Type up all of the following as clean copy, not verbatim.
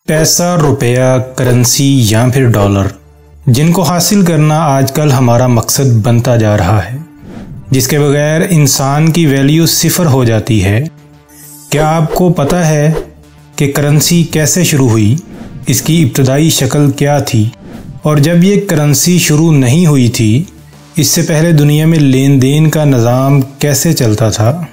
पैसा, रुपया, करेंसी या फिर डॉलर, जिनको हासिल करना आजकल हमारा मकसद बनता जा रहा है, जिसके बगैर इंसान की वैल्यू सिफर हो जाती है। क्या आपको पता है कि करेंसी कैसे शुरू हुई, इसकी इब्तदाई शक्ल क्या थी, और जब ये करेंसी शुरू नहीं हुई थी, इससे पहले दुनिया में लेन देन का निज़ाम कैसे चलता था?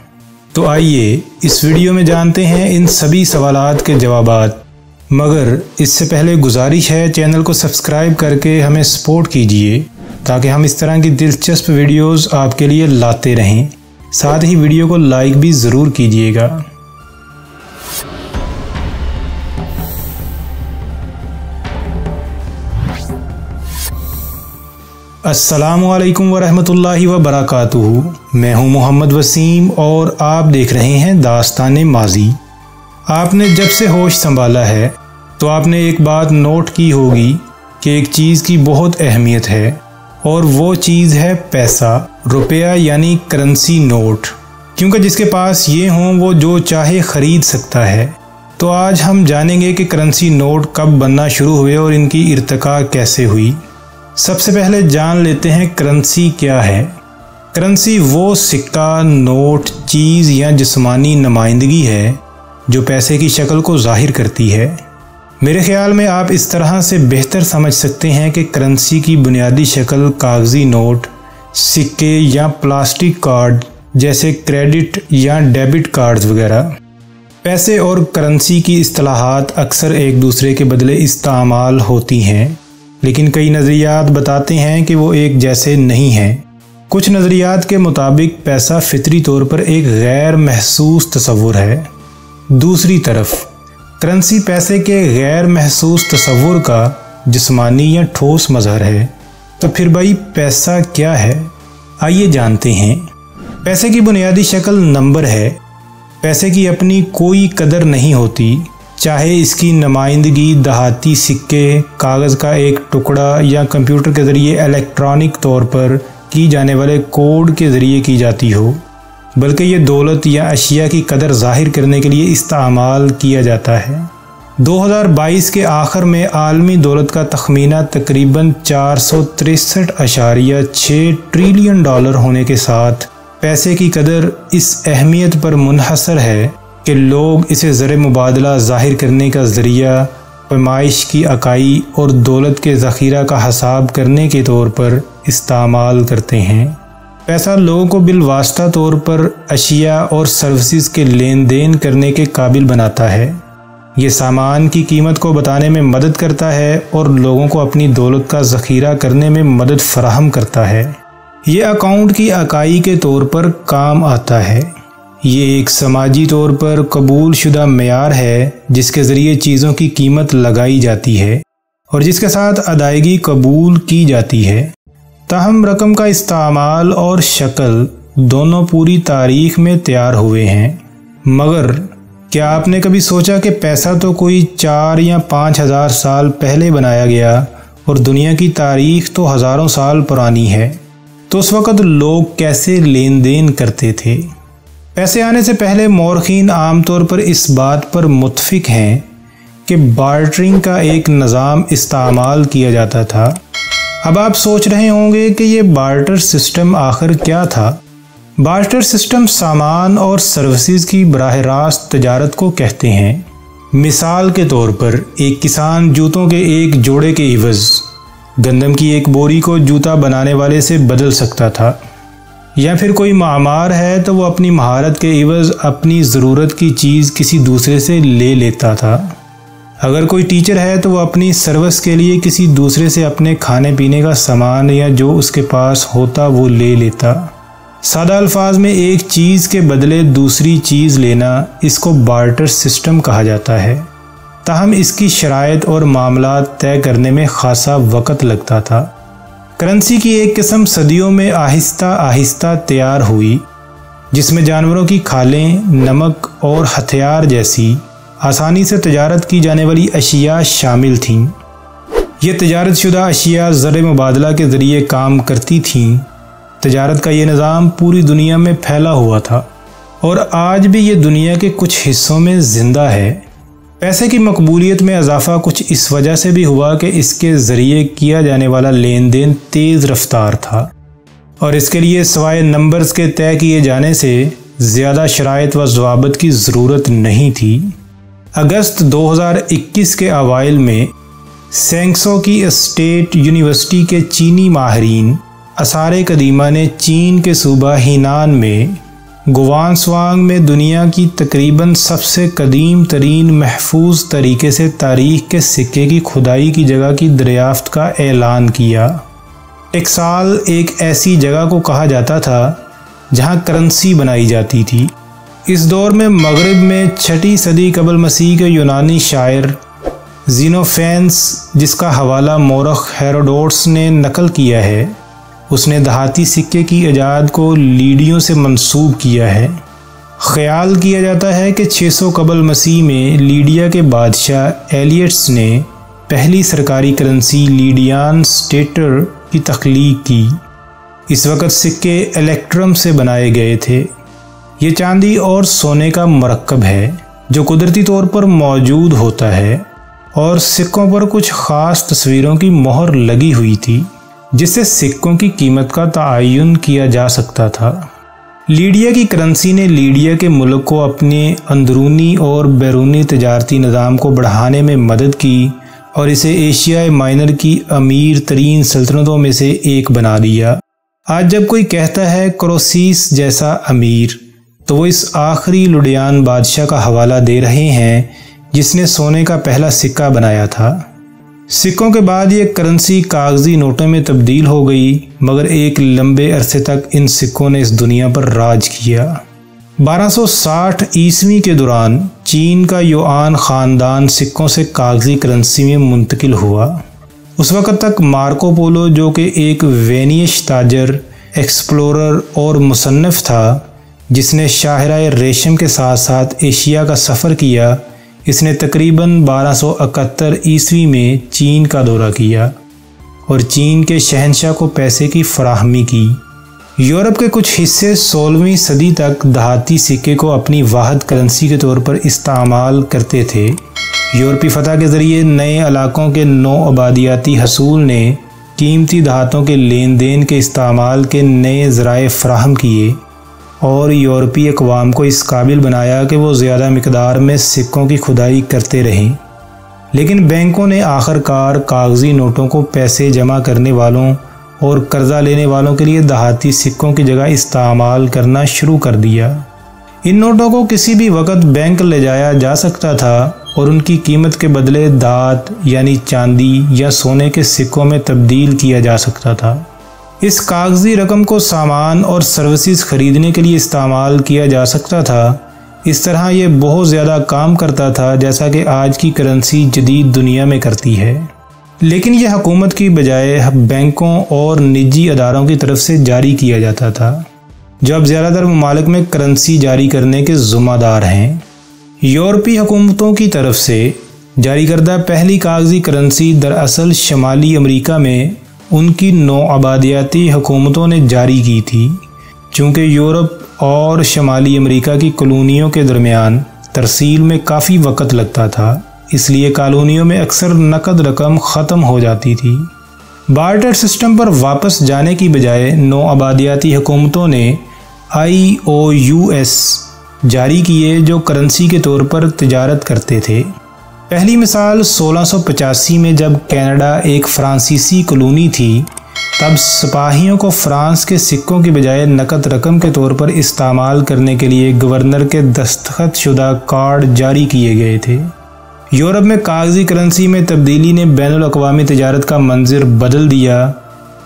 तो आइए इस वीडियो में जानते हैं इन सभी सवालात के जवाबात। मगर इससे पहले गुजारिश है, चैनल को सब्सक्राइब करके हमें सपोर्ट कीजिए ताकि हम इस तरह की दिलचस्प वीडियोस आपके लिए लाते रहें। साथ ही वीडियो को लाइक भी ज़रूर कीजिएगा। अस्सलामुअलैकुम वरहमतुल्लाहि वबरकातुहू। मैं हूं मोहम्मद वसीम और आप देख रहे हैं दास्तान माजी। आपने जब से होश संभाला है तो आपने एक बात नोट की होगी कि एक चीज़ की बहुत अहमियत है, और वो चीज़ है पैसा, रुपया यानी करेंसी नोट। क्योंकि जिसके पास ये हों वो जो चाहे ख़रीद सकता है। तो आज हम जानेंगे कि करेंसी नोट कब बनना शुरू हुए और इनकी इर्तिका कैसे हुई। सबसे पहले जान लेते हैं करेंसी क्या है। करेंसी वो सिक्का, नोट, चीज़ या जिस्मानी नुमाइंदगी है जो पैसे की शक्ल को ज़ाहिर करती है। मेरे ख़्याल में आप इस तरह से बेहतर समझ सकते हैं कि करेंसी की बुनियादी शक्ल कागज़ी नोट, सिक्के या प्लास्टिक कार्ड जैसे क्रेडिट या डेबिट कार्ड्स वगैरह। पैसे और करेंसी की इस्तिलाहात अक्सर एक दूसरे के बदले इस्तेमाल होती हैं, लेकिन कई नज़रियात बताते हैं कि वो एक जैसे नहीं हैं। कुछ नज़रियात के मुताबिक पैसा फितरी तौर पर एक गैर महसूस तसव्वुर है। दूसरी तरफ करेंसी पैसे के गैर महसूस तसव्वुर का जिस्मानी या ठोस मज़हर है। तो फिर भाई पैसा क्या है, आइए जानते हैं। पैसे की बुनियादी शक्ल नंबर है। पैसे की अपनी कोई कदर नहीं होती, चाहे इसकी नुमाइंदगी दहाती सिक्के, कागज़ का एक टुकड़ा या कंप्यूटर के ज़रिए इलेक्ट्रॉनिक तौर पर की जाने वाले कोड के ज़रिए की जाती हो, बल्कि ये दौलत या अशिया की कदर ज़ाहिर करने के लिए इस्तेमाल किया जाता है। 2022 के आखिर में आलमी दौलत का तखमीना तकरीबन 463.6 ट्रिलियन डॉलर होने के साथ पैसे की कदर इस अहमियत पर मुनहसर है कि लोग इसे ज़र मुबादला ज़ाहिर करने का ज़रिया, पैमाइश की अकाई और दौलत के ज़ख़ीरा का हिसाब करने के तौर पर इस्तेमाल करते हैं। पैसा लोगों को बिलवास्ता तौर पर अशिया और सर्विसेज के लेन देन करने के काबिल बनाता है। ये सामान की कीमत को बताने में मदद करता है और लोगों को अपनी दौलत का ज़ख़ीरा करने में मदद फराहम करता है। ये अकाउंट की अकाई के तौर पर काम आता है। ये एक समाजी तौर पर कबूल शुदा मेयार है जिसके ज़रिए चीज़ों की कीमत लगाई जाती है और जिसके साथ अदायगी कबूल की जाती है। ताहम रकम का इस्तेमाल और शक्ल दोनों पूरी तारीख में तैयार हुए हैं। मगर क्या आपने कभी सोचा कि पैसा तो कोई 4 या 5 हज़ार साल पहले बनाया गया और दुनिया की तारीख तो हज़ारों साल पुरानी है? तो उस वक़्त लोग कैसे लेन देन करते थे? पैसे आने से पहले मौरखीन आमतौर पर इस बात पर मुत्फिक हैं कि बार्टरिंग का एक निज़ाम इस्तेमाल किया जाता था। अब आप सोच रहे होंगे कि ये बार्टर सिस्टम आखिर क्या था? बार्टर सिस्टम सामान और सर्विसेज की बराह रास्त तजारत को कहते हैं। मिसाल के तौर पर एक किसान जूतों के एक जोड़े के इवज़ गंदम की एक बोरी को जूता बनाने वाले से बदल सकता था, या फिर कोई मामार है तो वो अपनी महारत के इवज़ अपनी ज़रूरत की चीज़ किसी दूसरे से ले लेता था। अगर कोई टीचर है तो वो अपनी सर्विस के लिए किसी दूसरे से अपने खाने पीने का सामान या जो उसके पास होता वो ले लेता। सादा अल्फाज में एक चीज़ के बदले दूसरी चीज़ लेना, इसको बार्टर सिस्टम कहा जाता है। ताहम इसकी शराइत और मामलात तय करने में खासा वक़्त लगता था। करेंसी की एक किस्म सदियों में आहिस्ता आहिस्ता तैयार हुई, जिसमें जानवरों की खालें, नमक और हथियार जैसी आसानी से तजारत की जाने वाली अशिया शामिल थीं। ये तजारत शुदा अशिया ज़र मुबादला के ज़रिए काम करती थीं। तजारत का ये निज़ाम पूरी दुनिया में फैला हुआ था और आज भी ये दुनिया के कुछ हिस्सों में ज़िंदा है। پیسے کی مقبولیت میں اضافہ کچھ اس وجہ سے بھی ہوا کہ اس کے ذریعے کیا جانے والا لین دین تیز رفتار تھا اور اس کے لیے سوائے نمبرز کے طے کیے جانے سے زیادہ شرائط و ضوابط کی ضرورت نہیں تھی۔ اگست 2021 کے اوائل میں سینگسو کی اسٹیٹ یونیورسٹی کے چینی ماہرین آثار قدیمہ نے چین کے صوبہ ہینان میں گوانسوانگ میں دنیا کی تقریباً سب سے قدیم ترین محفوظ طریقے سے تاریخ کے سکے کی کھدائی کی جگہ کی دریافت کا اعلان کیا۔ ٹیکسال ایک ایسی جگہ کو کہا جاتا تھا جہاں کرنسی بنائی جاتی تھی۔ اس دور میں مغرب میں 6 صدی قبل مسیح کے یونانی شاعر زینوفینس، جس کا حوالہ مورخ ہیروڈوٹس نے نقل کیا ہے، اس نے دہاتی سکے کی ایجاد کو لیڈیوں سے منسوب کیا ہے۔ خیال کیا جاتا ہے کہ 600 قبل مسیح میں لیڈیا کے بادشاہ ایلیٹس نے پہلی سرکاری کرنسی لیڈیان سٹیٹر کی تخلیق کی۔ اس وقت سکے الیکٹرم سے بنائے گئے تھے۔ یہ چاندی اور سونے کا مرکب ہے جو قدرتی طور پر موجود ہوتا ہے اور سکوں پر کچھ خاص تصویروں کی مہر لگی ہوئی تھی جس سے سکوں کی قیمت کا تعین کیا جا سکتا تھا۔ لیڈیا کی کرنسی نے لیڈیا کے ملک کو اپنے اندرونی اور بیرونی تجارتی نظام کو بڑھانے میں مدد کی اور اسے ایشیائے مائنر کی امیر ترین سلطنتوں میں سے ایک بنا دیا۔ آج جب کوئی کہتا ہے کروسیس جیسا امیر، تو وہ اس آخری لڈیان بادشاہ کا حوالہ دے رہے ہیں جس نے سونے کا پہلا سکہ بنایا تھا۔ سکوں کے بعد یہ کرنسی کاغذی نوٹوں میں تبدیل ہو گئی، مگر ایک لمبے عرصے تک ان سکوں نے اس دنیا پر راج کیا۔ 1260 عیسوی کے دوران چین کا یوآن خاندان سکوں سے کاغذی کرنسی میں منتقل ہوا۔ اس وقت تک مارکو پولو، جو کہ ایک وینیش تاجر، ایکسپلورر اور مصنف تھا جس نے شاہراہ ریشم کے ساتھ ساتھ ایشیا کا سفر کیا، اس نے تقریباً 1271 عیسوی میں چین کا دورہ کیا اور چین کے شہنشاہ کو پیسے کی فراہمی کی۔ یورپ کے کچھ حصے 16ویں صدی تک دہاتی سکے کو اپنی واحد کرنسی کے طور پر استعمال کرتے تھے۔ یورپی فتح کے ذریعے نئے علاقوں کے نو آبادیاتی حصول نے قیمتی دھاتوں کے لین دین کے استعمال کے نئے ذرائع فراہم کیے اور یورپی اقوام کو اس قابل بنایا کہ وہ زیادہ مقدار میں سکوں کی کھدائی کرتے رہیں۔ لیکن بینکوں نے آخر کار کاغذی نوٹوں کو پیسے جمع کرنے والوں اور قرضہ لینے والوں کے لیے دہاتی سکوں کی جگہ استعمال کرنا شروع کر دیا۔ ان نوٹوں کو کسی بھی وقت بینک لے جایا جا سکتا تھا اور ان کی قیمت کے بدلے دھات یعنی چاندی یا سونے کے سکوں میں تبدیل کیا جا سکتا تھا۔ اس کاغذی رقم کو سامان اور سروسز خریدنے کے لیے استعمال کیا جا سکتا تھا۔ اس طرح یہ بہت زیادہ کام کرتا تھا جیسا کہ آج کی کرنسی جدید دنیا میں کرتی ہے، لیکن یہ حکومت کی بجائے بینکوں اور نجی اداروں کی طرف سے جاری کیا جاتا تھا، جو اب زیادہ تر ممالک میں کرنسی جاری کرنے کے ذمہ دار ہیں۔ یورپی حکومتوں کی طرف سے جاری کردہ پہلی کاغذی کرنسی دراصل شمالی امریکہ میں ان کی نو آبادیاتی حکومتوں نے جاری کی تھی۔ چونکہ یورپ اور شمالی امریکہ کی کالونیوں کے درمیان ترسیل میں کافی وقت لگتا تھا، اس لیے کالونیوں میں اکثر نقد رقم ختم ہو جاتی تھی۔ بارٹر سسٹم پر واپس جانے کی بجائے نو آبادیاتی حکومتوں نے IOUs جاری کیے جو کرنسی کے طور پر تجارت کرتے تھے۔ پہلی مثال 1685 میں جب کینیڈا ایک فرانسیسی کالونی تھی، تب سپاہیوں کو فرانس کے سکوں کی بجائے نقد رقم کے طور پر استعمال کرنے کے لیے گورنر کے دستخط شدہ کارڈ جاری کیے گئے تھے۔ یورپ میں کاغذی کرنسی میں تبدیلی نے بین الاقوامی تجارت کا منظر بدل دیا۔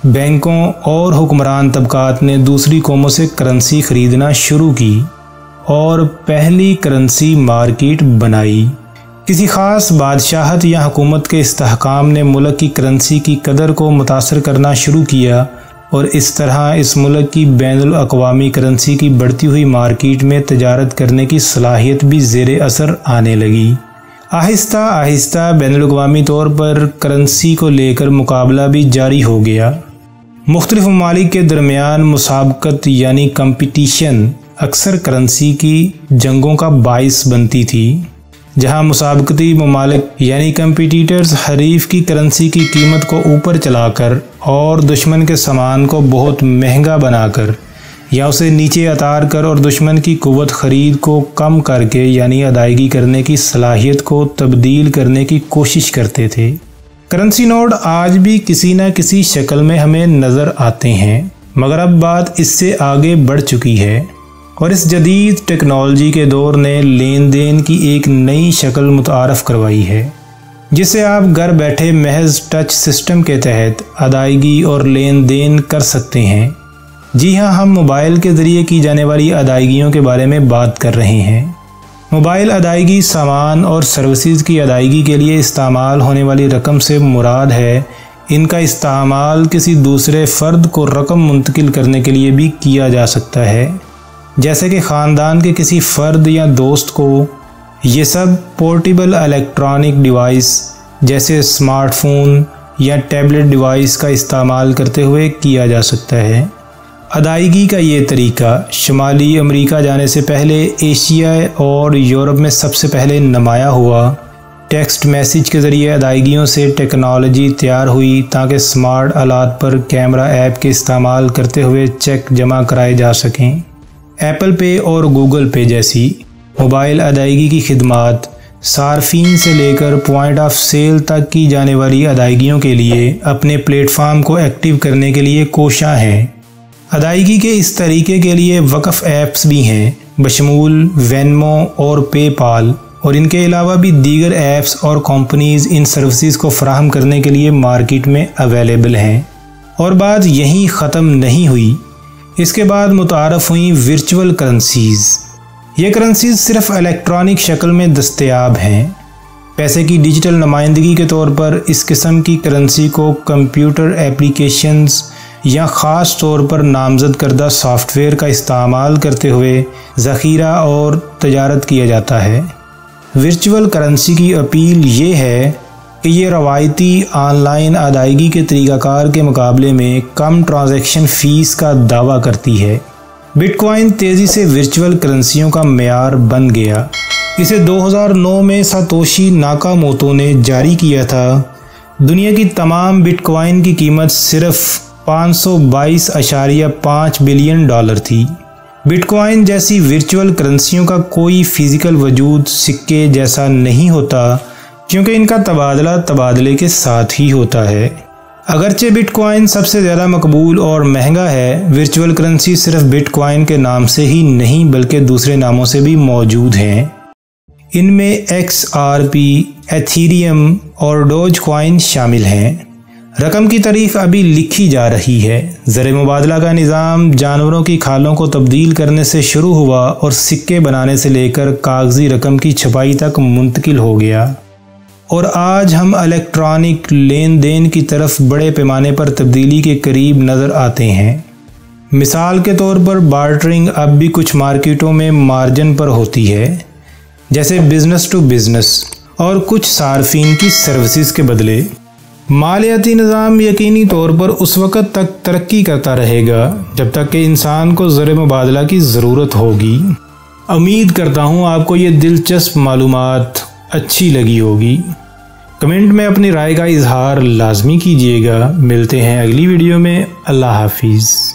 بینکوں اور حکمران طبقات نے دوسری قوموں سے کرنسی خریدنا شروع کی اور پہلی کرنسی مارکیٹ بنائی۔ کسی خاص بادشاہت یا حکومت کے استحکام نے ملک کی کرنسی کی قدر کو متاثر کرنا شروع کیا اور اس طرح اس ملک کی بین الاقوامی کرنسی کی بڑھتی ہوئی مارکیٹ میں تجارت کرنے کی صلاحیت بھی زیر اثر آنے لگی۔ آہستہ آہستہ بین الاقوامی طور پر کرنسی کو لے کر مقابلہ بھی جاری ہو گیا۔ مختلف ممالک کے درمیان مسابقت یعنی کمپٹیشن اکثر کرنسی کی جنگوں کا باعث بنتی تھی۔ जहां मुसाबकती ममालिक यानी कम्पिटिटर्स हरीफ की करेंसी की कीमत को ऊपर चलाकर और दुश्मन के सामान को बहुत महंगा बनाकर या उसे नीचे उतार कर और दुश्मन की कुव्वत ख़रीद को कम करके यानी अदायगी करने की सलाहियत को तब्दील करने की कोशिश करते थे। करेंसी नोट आज भी किसी न किसी शक्ल में हमें नज़र आते हैं, मगर अब बात इससे आगे बढ़ चुकी है और इस जदीद टेक्नोलॉजी के दौर ने लेन देन की एक नई शक्ल मुतारफ़ करवाई है, जिसे आप घर बैठे महज टच सिस्टम के तहत अदायगी और लेन देन कर सकते हैं। जी हाँ, हम मोबाइल के ज़रिए की जाने वाली अदायगियों के बारे में बात कर रहे हैं। मोबाइल अदायगी सामान और सर्विसेज की अदायगी के लिए इस्तेमाल होने वाली रकम से मुराद है इनका इस्तेमाल किसी दूसरे फ़र्द को रकम मुंतकिल करने के लिए भी किया जा सकता है, जैसे कि ख़ानदान के किसी फ़र्द या दोस्त को। ये सब पोर्टेबल इलेक्ट्रॉनिक डिवाइस जैसे स्मार्टफोन या टैबलेट डिवाइस का इस्तेमाल करते हुए किया जा सकता है। अदायगी का ये तरीका शुमाली अमेरिका जाने से पहले एशिया और यूरोप में सबसे पहले नुमाया हुआ। टेक्स्ट मैसेज के ज़रिए अदायगियों से टेक्नोलॉजी तैयार हुई ताकि स्मार्ट आलात पर कैमरा ऐप के इस्तेमाल करते हुए चेक जमा कराए जा सकें। एप्पल पे और गूगल पे जैसी मोबाइल अदायगी की खिदमात सार्फिन से लेकर पॉइंट ऑफ सेल तक की जाने वाली अदायगियों के लिए अपने प्लेटफार्म को एक्टिव करने के लिए कोशां हैं। अदायगी के इस तरीके के लिए वक़फ़ ऐप्स भी हैं बशमूल वेनमो और पेपाल, और इनके अलावा भी दीगर ऐप्स और कंपनीज़ इन सर्विसेज को फराहम करने के लिए मार्केट में अवेलेबल हैं। और बात यहीं ख़त्म नहीं हुई, इसके बाद मुतारफ़ हुई वर्चुअल करेंसीज़। ये करेंसीज़ सिर्फ इलेक्ट्रॉनिक शक्ल में दस्तयाब हैं। पैसे की डिजिटल नुमाइंदगी के तौर पर इस किस्म की करेंसी को कंप्यूटर एप्लीकेशंस या ख़ास तौर पर नामज़द करदा सॉफ्टवेयर का इस्तेमाल करते हुए ज़ख़ीरा और तजारत किया जाता है। वर्चुअल करेंसी की अपील ये है कि ये रवायती ऑनलाइन अदायगी के तरीक़ाकार के मुकाबले में कम ट्रांजैक्शन फ़ीस का दावा करती है। बिटकॉइन तेज़ी से वर्चुअल करेंसियों का मेयार बन गया। इसे 2009 में सातोशी नाकामोतो ने जारी किया था। दुनिया की तमाम बिटकॉइन की कीमत सिर्फ $522.5 बिलियन थी। बिटकॉइन जैसी वर्चुअल करेंसियों का कोई फ़िज़िकल वजूद सिक्के जैसा नहीं होता, क्योंकि इनका तबादला तबादले के साथ ही होता है। अगरचे बिटकॉइन सबसे ज़्यादा मकबूल और महंगा है, वर्चुअल करेंसी सिर्फ बिटकॉइन के नाम से ही नहीं बल्कि दूसरे नामों से भी मौजूद हैं। इनमें XRP, एथीरियम और डोजकॉइन शामिल हैं। रकम की तारीख अभी लिखी जा रही है। ज़र मुबादला का निज़ाम जानवरों की खालों को तब्दील करने से शुरू हुआ और सिक्के बनाने से लेकर कागज़ी रकम की छपाई तक मुंतकिल हो गया, और आज हम इलेक्ट्रॉनिक लेन देन की तरफ बड़े पैमाने पर तब्दीली के करीब नज़र आते हैं। मिसाल के तौर पर बार्टरिंग अब भी कुछ मार्केटों में मार्जिन पर होती है, जैसे बिज़नेस टू बिज़नेस और कुछ सार्फिन की सर्विसेज के बदले। मालियाती निज़ाम यकीनी तौर पर उस वक़्त तक तरक्की करता रहेगा जब तक कि इंसान को ज़र मुबादला की ज़रूरत होगी। उम्मीद करता हूँ आपको ये दिलचस्प मालूमात अच्छी लगी होगी। कमेंट में अपनी राय का इजहार लाजमी कीजिएगा। मिलते हैं अगली वीडियो में। अल्लाह हाफिज़।